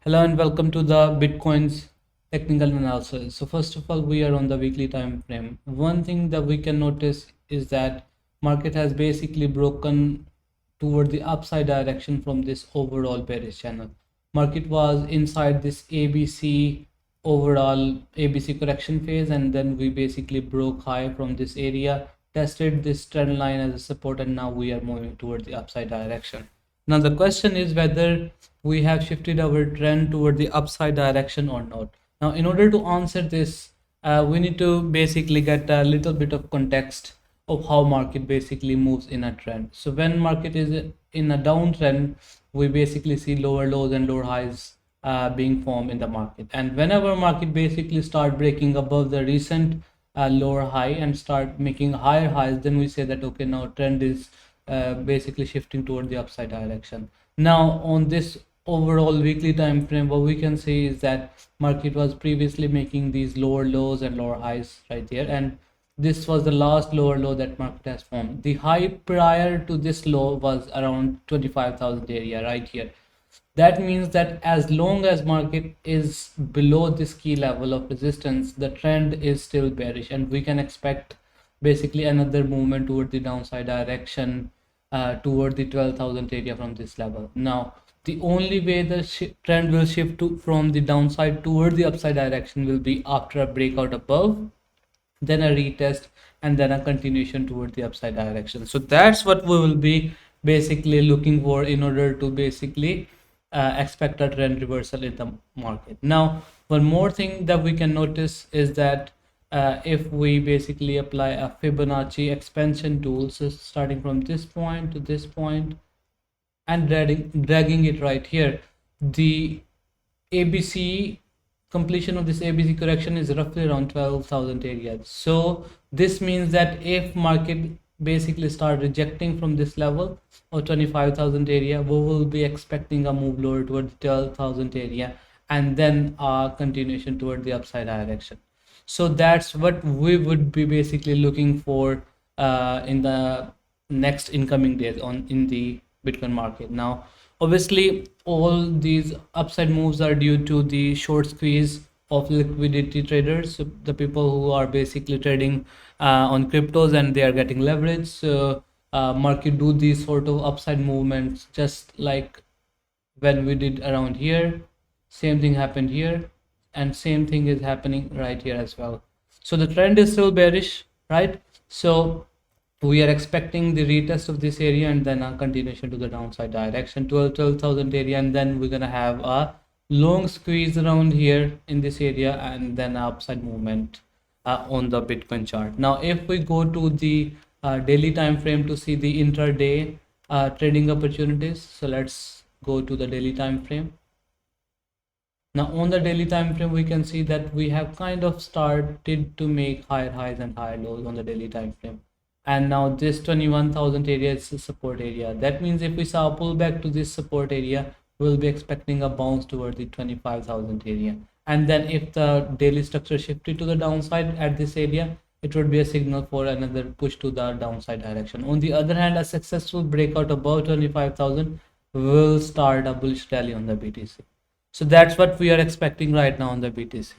Hello and welcome to the Bitcoin's technical analysis. So first of all, we are on the weekly time frame. One thing that we can notice is that market has basically broken toward the upside direction from this overall bearish channel. Market was inside this ABC overall ABC correction phase, and then we basically broke high from this area, tested this trend line as a support, and now we are moving toward the upside direction. Now the question is whether we have shifted our trend toward the upside direction or not. Now in order to answer this, we need to basically get a little bit of context of how market basically moves in a trend. So when market is in a downtrend, we basically see lower lows and lower highs being formed in the market. And whenever market basically start breaking above the recent lower high and start making higher highs, then we say that okay, now trend is basically shifting toward the upside direction. Now on this overall weekly time frame, what we can say is that market was previously making these lower lows and lower highs right here, and this was the last lower low that market has formed. The high prior to this low was around 25,000 area right here. That means that as long as market is below this key level of resistance, the trend is still bearish, and we can expect basically another movement toward the downside direction toward the 12,000 area from this level. Now the only way the trend will shift from the downside toward the upside direction will be after a breakout above, then a retest, and then a continuation toward the upside direction. So that's what we will be basically looking for in order to basically expect a trend reversal in the market. Now one more thing that we can notice is that if we basically apply a Fibonacci expansion tool, so starting from this point to this point and dragging it right here, the ABC completion of this ABC correction is roughly around 12,000 areas. So this means that if market basically start rejecting from this level of 25,000 area, we will be expecting a move lower toward the 12,000 area and then a continuation toward the upside direction. So that's what we would be basically looking for in the next incoming days in the Bitcoin market. Now obviously all these upside moves are due to the short squeeze of liquidity traders, so the people who are basically trading on cryptos and they are getting leverage. So market do these sort of upside movements just like when we did around here. Same thing happened here, and same thing is happening right here as well. So the trend is still bearish, right? So we are expecting the retest of this area and then a continuation to the downside direction, 12,000 area, and then we're gonna have a long squeeze around here in this area and then an upside movement on the Bitcoin chart. Now if we go to the daily time frame to see the intraday trading opportunities, so let's go to the daily time frame. Now on the daily time frame, we can see that we have kind of started to make higher highs and higher lows on the daily time frame. And now this 21,000 area is the support area. That means if we saw a pullback to this support area, we'll be expecting a bounce toward the 25,000 area. And then if the daily structure shifted to the downside at this area, it would be a signal for another push to the downside direction. On the other hand, a successful breakout above 25,000 will start a bullish rally on the BTC. So that's what we are expecting right now on the BTC.